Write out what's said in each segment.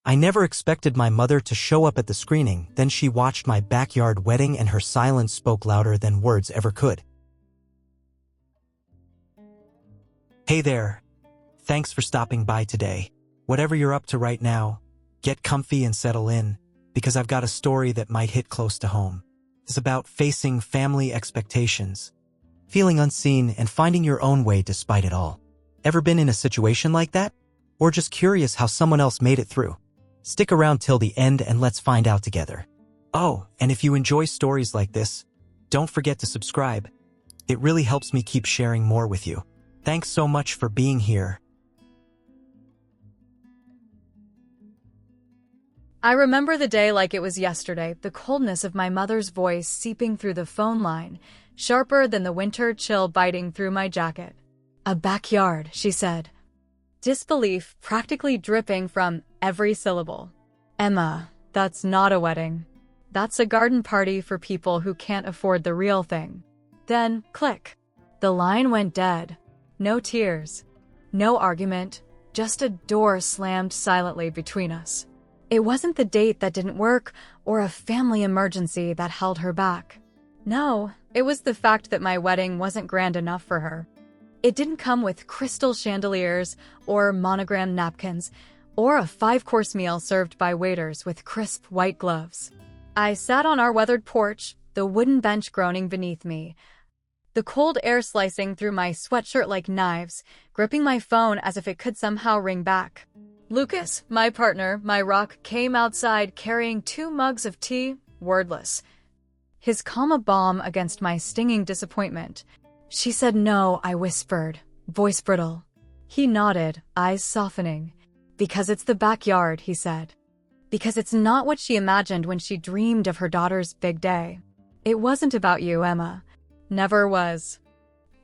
I never expected my mother to show up at the screening, then she watched my backyard wedding and her silence spoke louder than words ever could. Hey there. Thanks for stopping by today. Whatever you're up to right now, get comfy and settle in, because I've got a story that might hit close to home. It's about facing family expectations, feeling unseen, and finding your own way despite it all. Ever been in a situation like that? Or just curious how someone else made it through? Stick around till the end and let's find out together. Oh, and if you enjoy stories like this, don't forget to subscribe. It really helps me keep sharing more with you. Thanks so much for being here. I remember the day like it was yesterday, the coldness of my mother's voice seeping through the phone line, sharper than the winter chill biting through my jacket. "A backyard," she said. Disbelief practically dripping from every syllable. "Emma, that's not a wedding. That's a garden party for people who can't afford the real thing." Then, click. The line went dead. No tears. No argument. Just a door slammed silently between us. It wasn't the date that didn't work or a family emergency that held her back. No, it was the fact that my wedding wasn't grand enough for her. It didn't come with crystal chandeliers or monogrammed napkins or a 5-course meal served by waiters with crisp white gloves. I sat on our weathered porch, the wooden bench groaning beneath me, the cold air slicing through my sweatshirt like knives, gripping my phone as if it could somehow ring back. Lucas, my partner, my rock, came outside carrying 2 mugs of tea, wordless. His calm a balm against my stinging disappointment. "She said no," I whispered, voice brittle. He nodded, eyes softening. "Because it's the backyard," he said. "Because it's not what she imagined when she dreamed of her daughter's big day. It wasn't about you, Emma. Never was."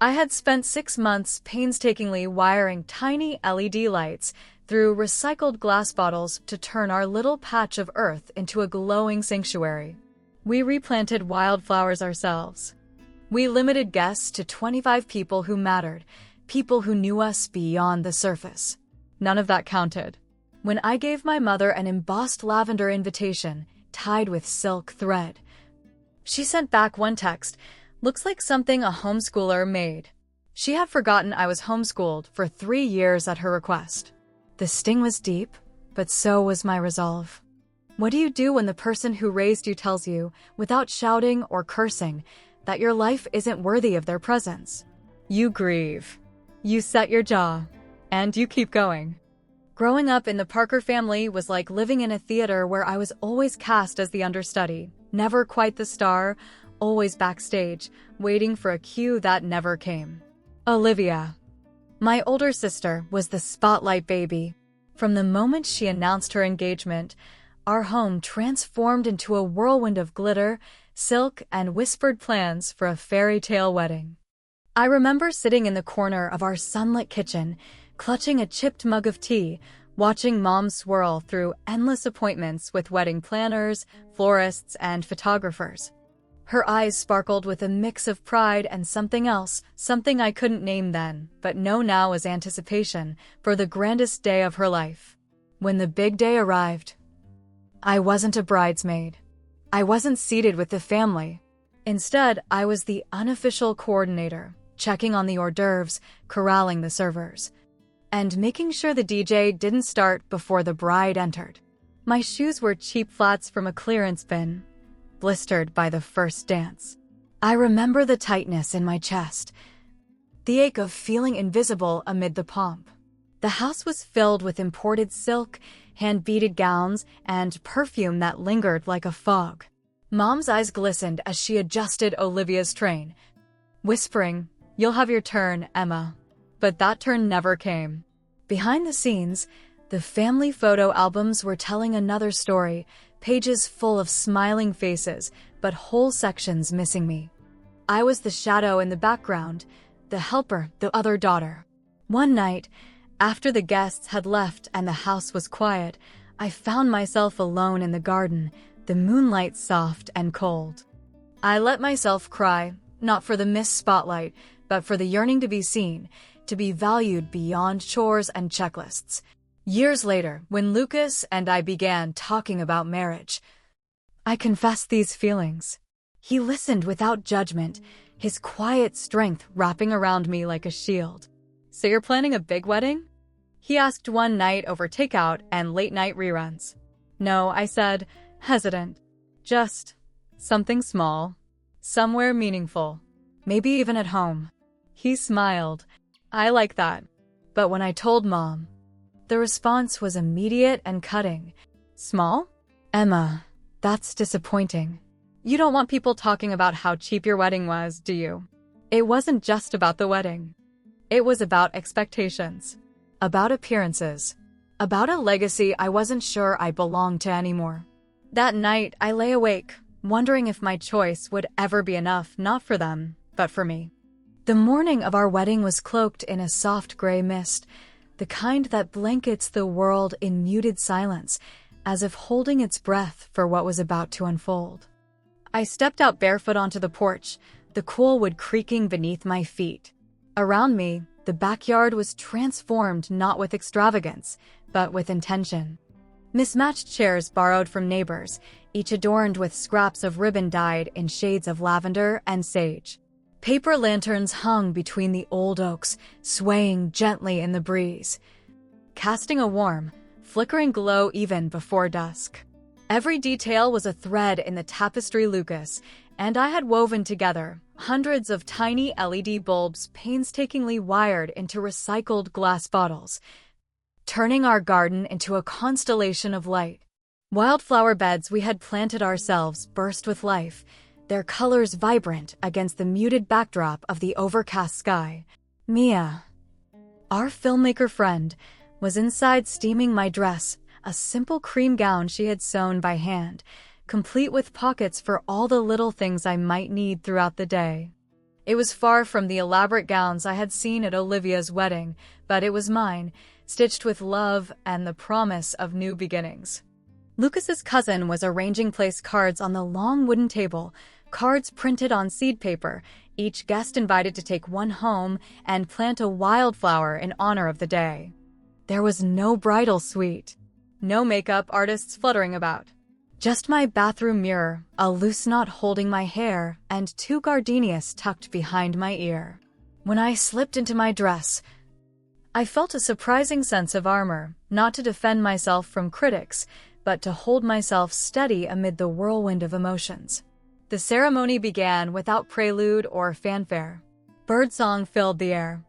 I had spent 6 months painstakingly wiring tiny LED lights through recycled glass bottles to turn our little patch of earth into a glowing sanctuary. We replanted wildflowers ourselves. We limited guests to 25 people who mattered, people who knew us beyond the surface. None of that counted. When I gave my mother an embossed lavender invitation, tied with silk thread, she sent back one text, "Looks like something a homeschooler made." She had forgotten I was homeschooled for 3 years at her request. The sting was deep, but so was my resolve. What do you do when the person who raised you tells you, without shouting or cursing, that your life isn't worthy of their presence? You grieve. You set your jaw. And you keep going. Growing up in the Parker family was like living in a theater where I was always cast as the understudy, never quite the star, always backstage, waiting for a cue that never came. Olivia, my older sister, was the spotlight baby. From the moment she announced her engagement, our home transformed into a whirlwind of glitter, silk, and whispered plans for a fairy tale wedding. I remember sitting in the corner of our sunlit kitchen, clutching a chipped mug of tea, watching Mom swirl through endless appointments with wedding planners, florists, and photographers. Her eyes sparkled with a mix of pride and something else, something I couldn't name then, but know now as anticipation for the grandest day of her life. When the big day arrived, I wasn't a bridesmaid. I wasn't seated with the family. Instead, I was the unofficial coordinator, checking on the hors d'oeuvres, corralling the servers, and making sure the DJ didn't start before the bride entered. My shoes were cheap flats from a clearance bin, blistered by the first dance. I remember the tightness in my chest, the ache of feeling invisible amid the pomp. The house was filled with imported silk, hand-beaded gowns, and perfume that lingered like a fog. Mom's eyes glistened as she adjusted Olivia's train, whispering, "You'll have your turn, Emma." But that turn never came. Behind the scenes, the family photo albums were telling another story, pages full of smiling faces, but whole sections missing me. I was the shadow in the background, the helper, the other daughter. One night, after the guests had left and the house was quiet, I found myself alone in the garden, the moonlight soft and cold. I let myself cry, not for the missed spotlight, but for the yearning to be seen, to be valued beyond chores and checklists. Years later, when Lucas and I began talking about marriage, I confessed these feelings. He listened without judgment, his quiet strength wrapping around me like a shield. "So you're planning a big wedding?" he asked one night over takeout and late-night reruns. "No," I said, hesitant. "Just something small. Somewhere meaningful. Maybe even at home." He smiled. "I like that." But when I told Mom, the response was immediate and cutting. "Small? Emma, that's disappointing. You don't want people talking about how cheap your wedding was, do you?" It wasn't just about the wedding. It was about expectations, about appearances, about a legacy I wasn't sure I belonged to anymore. That night, I lay awake, wondering if my choice would ever be enough, not for them, but for me. The morning of our wedding was cloaked in a soft gray mist, the kind that blankets the world in muted silence, as if holding its breath for what was about to unfold. I stepped out barefoot onto the porch, the cool wood creaking beneath my feet. Around me, the backyard was transformed not with extravagance, but with intention. Mismatched chairs borrowed from neighbors, each adorned with scraps of ribbon dyed in shades of lavender and sage. Paper lanterns hung between the old oaks, swaying gently in the breeze, casting a warm, flickering glow even before dusk. Every detail was a thread in the tapestry Lucas and I had woven together, hundreds of tiny LED bulbs painstakingly wired into recycled glass bottles, turning our garden into a constellation of light. Wildflower beds we had planted ourselves burst with life, their colors vibrant against the muted backdrop of the overcast sky. Mia, our filmmaker friend, was inside steaming my dress, a simple cream gown she had sewn by hand, complete with pockets for all the little things I might need throughout the day. It was far from the elaborate gowns I had seen at Olivia's wedding, but it was mine, stitched with love and the promise of new beginnings. Lucas's cousin was arranging place cards on the long wooden table, cards printed on seed paper, each guest invited to take one home and plant a wildflower in honor of the day. There was no bridal suite, no makeup artists fluttering about. Just my bathroom mirror, a loose knot holding my hair, and two gardenias tucked behind my ear. When I slipped into my dress, I felt a surprising sense of armor, not to defend myself from critics, but to hold myself steady amid the whirlwind of emotions. The ceremony began without prelude or fanfare. Birdsong filled the air,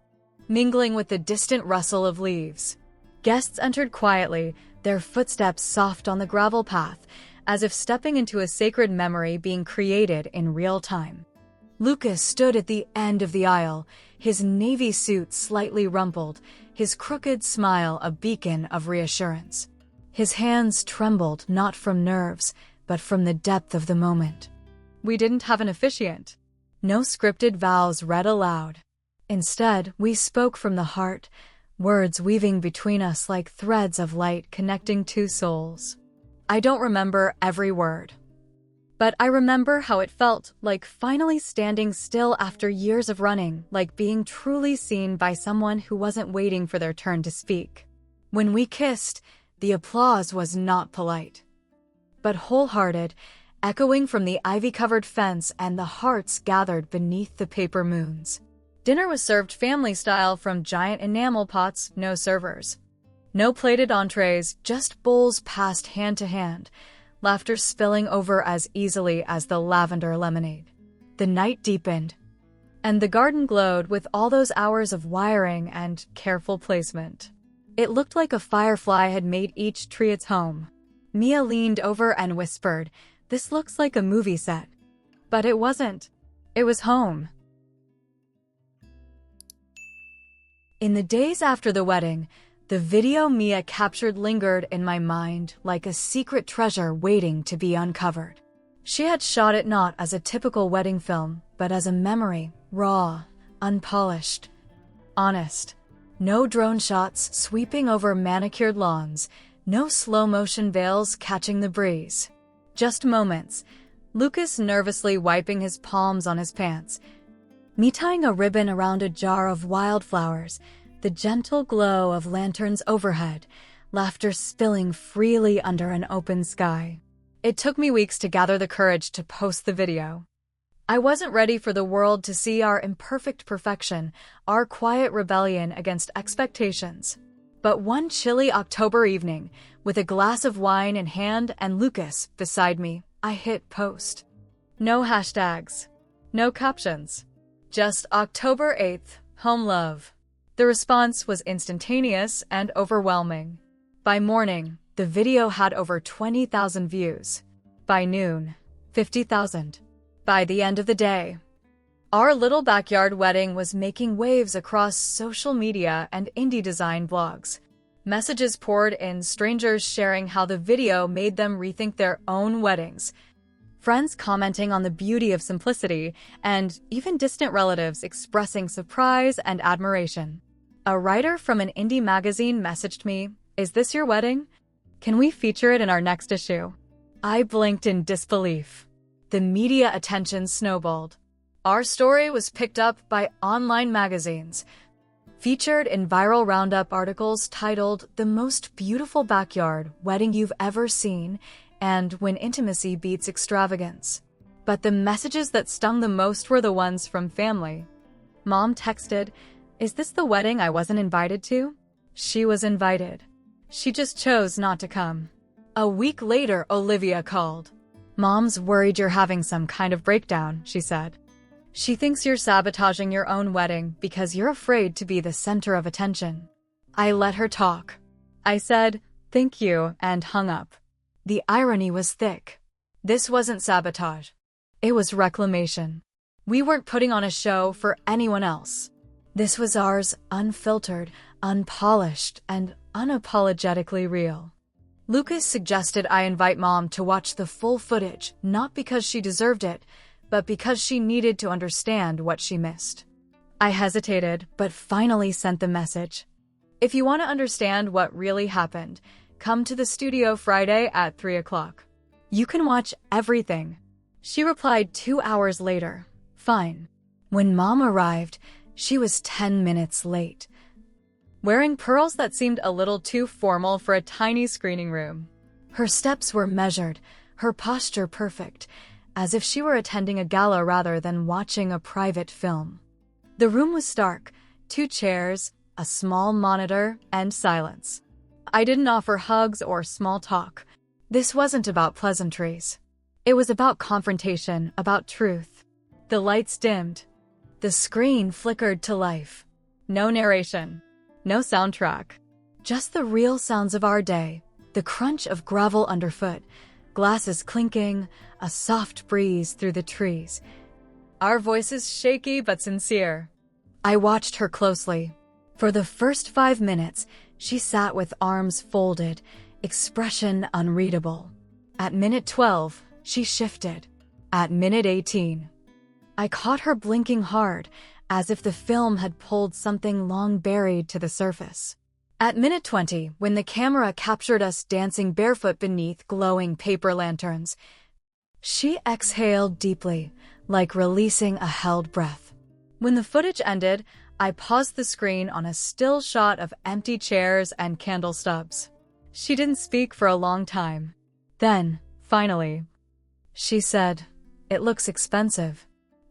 mingling with the distant rustle of leaves. Guests entered quietly, their footsteps soft on the gravel path, as if stepping into a sacred memory being created in real time. Lucas stood at the end of the aisle, his navy suit slightly rumpled, his crooked smile a beacon of reassurance. His hands trembled not from nerves, but from the depth of the moment. We didn't have an officiant. No scripted vows read aloud. Instead, we spoke from the heart, words weaving between us like threads of light connecting two souls. I don't remember every word, but I remember how it felt, like finally standing still after years of running, like being truly seen by someone who wasn't waiting for their turn to speak. When we kissed, the applause was not polite, but wholehearted, echoing from the ivy-covered fence and the hearts gathered beneath the paper moons. Dinner was served family-style from giant enamel pots, no servers. No plated entrees, just bowls passed hand to hand, laughter spilling over as easily as the lavender lemonade. The night deepened, and the garden glowed with all those hours of wiring and careful placement. It looked like a firefly had made each tree its home. Mia leaned over and whispered, "This looks like a movie set." But it wasn't. It was home. In the days after the wedding, the video Mia captured lingered in my mind like a secret treasure waiting to be uncovered. She had shot it not as a typical wedding film, but as a memory, raw, unpolished, honest. No drone shots sweeping over manicured lawns, no slow-motion veils catching the breeze. Just moments, Lucas nervously wiping his palms on his pants, me tying a ribbon around a jar of wildflowers, the gentle glow of lanterns overhead, laughter spilling freely under an open sky. It took me weeks to gather the courage to post the video. I wasn't ready for the world to see our imperfect perfection, our quiet rebellion against expectations. But one chilly October evening, with a glass of wine in hand and Lucas beside me, I hit post. No hashtags, no captions, just October 8th, home love. The response was instantaneous and overwhelming. By morning, the video had over 20,000 views. By noon, 50,000. By the end of the day, our little backyard wedding was making waves across social media and indie design blogs. Messages poured in, strangers sharing how the video made them rethink their own weddings, friends commenting on the beauty of simplicity, and even distant relatives expressing surprise and admiration. A writer from an indie magazine messaged me, "Is this your wedding? Can we feature it in our next issue?" I blinked in disbelief. The media attention snowballed. Our story was picked up by online magazines, featured in viral roundup articles titled "The Most Beautiful Backyard Wedding You've Ever Seen" and "When Intimacy Beats Extravagance." But the messages that stung the most were the ones from family. Mom texted, "Is this the wedding I wasn't invited to?" She was invited. She just chose not to come. A week later, Olivia called. "Mom's worried you're having some kind of breakdown," she said. "She thinks you're sabotaging your own wedding because you're afraid to be the center of attention." I let her talk. I said, "Thank you," and hung up. The irony was thick. This wasn't sabotage. It was reclamation. We weren't putting on a show for anyone else. This was ours, unfiltered, unpolished, and unapologetically real. Lucas suggested I invite Mom to watch the full footage, not because she deserved it, but because she needed to understand what she missed. I hesitated, but finally sent the message. "If you want to understand what really happened, come to the studio Friday at 3 o'clock. You can watch everything." She replied 2 hours later, "Fine." When Mom arrived, she was 10 minutes late, wearing pearls that seemed a little too formal for a tiny screening room. Her steps were measured, her posture perfect, as if she were attending a gala rather than watching a private film. The room was stark, 2 chairs, a small monitor, and silence. I didn't offer hugs or small talk. This wasn't about pleasantries. It was about confrontation, about truth. The lights dimmed. The screen flickered to life. No narration. No soundtrack. Just the real sounds of our day. The crunch of gravel underfoot, glasses clinking, a soft breeze through the trees. Our voices shaky but sincere. I watched her closely. For the first 5 minutes, she sat with arms folded, expression unreadable. At minute 12, she shifted. At minute 18, I caught her blinking hard, as if the film had pulled something long buried to the surface. At minute 20, when the camera captured us dancing barefoot beneath glowing paper lanterns, she exhaled deeply, like releasing a held breath. When the footage ended, I paused the screen on a still shot of empty chairs and candle stubs. She didn't speak for a long time. Then, finally, she said, "It looks expensive."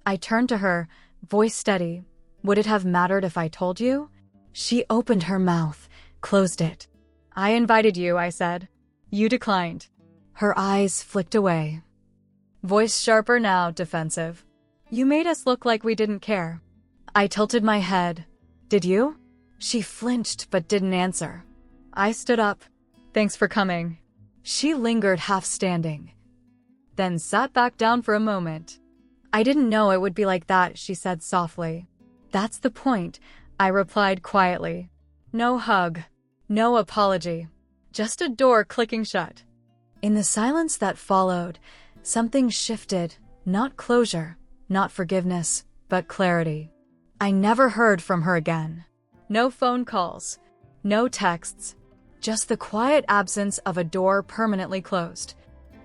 I turned to her, voice steady. "Would it have mattered if I told you?" She opened her mouth, closed it. "I invited you," I said. "You declined." Her eyes flicked away. Voice sharper now, defensive. "You made us look like we didn't care." I tilted my head. "Did you?" She flinched but didn't answer. I stood up. "Thanks for coming." She lingered half standing, then sat back down for a moment. "I didn't know it would be like that," she said softly. "That's the point," I replied quietly. No hug, no apology, just a door clicking shut. In the silence that followed, something shifted, not closure, not forgiveness, but clarity. I never heard from her again. No phone calls, no texts, just the quiet absence of a door permanently closed.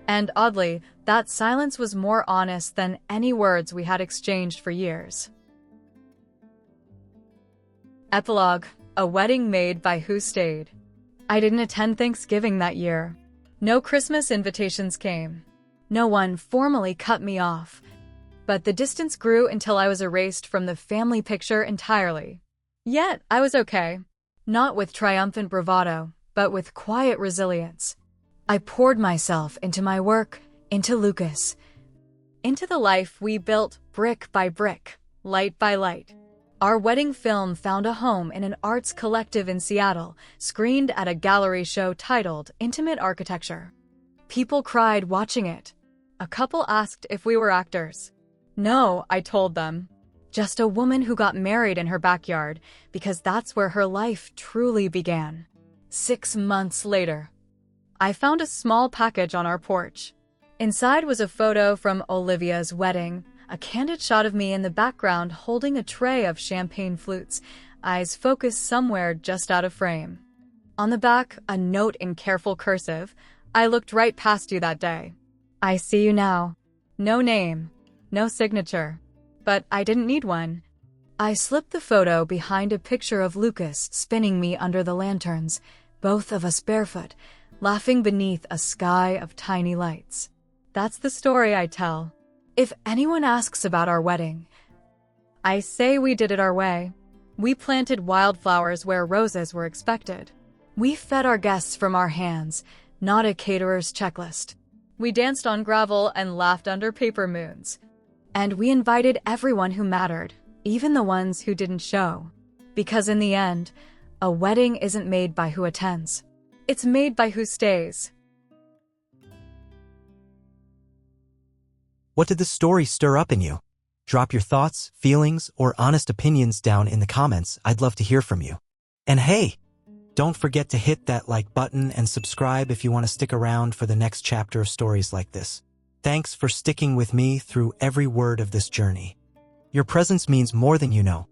And oddly, that silence was more honest than any words we had exchanged for years. Epilogue: A Wedding Made by Who Stayed. I didn't attend Thanksgiving that year. No Christmas invitations came. No one formally cut me off. But the distance grew until I was erased from the family picture entirely. Yet, I was okay. Not with triumphant bravado, but with quiet resilience. I poured myself into my work, into Lucas, into the life we built brick by brick, light by light. Our wedding film found a home in an arts collective in Seattle, screened at a gallery show titled Intimate Architecture. People cried watching it. A couple asked if we were actors. No, I told them. Just a woman who got married in her backyard, because that's where her life truly began. 6 months later, I found a small package on our porch. Inside was a photo from Olivia's wedding, a candid shot of me in the background holding a tray of champagne flutes, eyes focused somewhere just out of frame. On the back, a note in careful cursive, "I looked right past you that day. I see you now." No name, no signature. But I didn't need one. I slipped the photo behind a picture of Lucas spinning me under the lanterns, both of us barefoot, laughing beneath a sky of tiny lights. That's the story I tell. If anyone asks about our wedding, I say we did it our way. We planted wildflowers where roses were expected. We fed our guests from our hands, not a caterer's checklist. We danced on gravel and laughed under paper moons. And we invited everyone who mattered, even the ones who didn't show. Because in the end, a wedding isn't made by who attends. It's made by who stays. What did the story stir up in you? Drop your thoughts, feelings, or honest opinions down in the comments. I'd love to hear from you. And hey, don't forget to hit that like button and subscribe if you want to stick around for the next chapter of stories like this. Thanks for sticking with me through every word of this journey. Your presence means more than you know.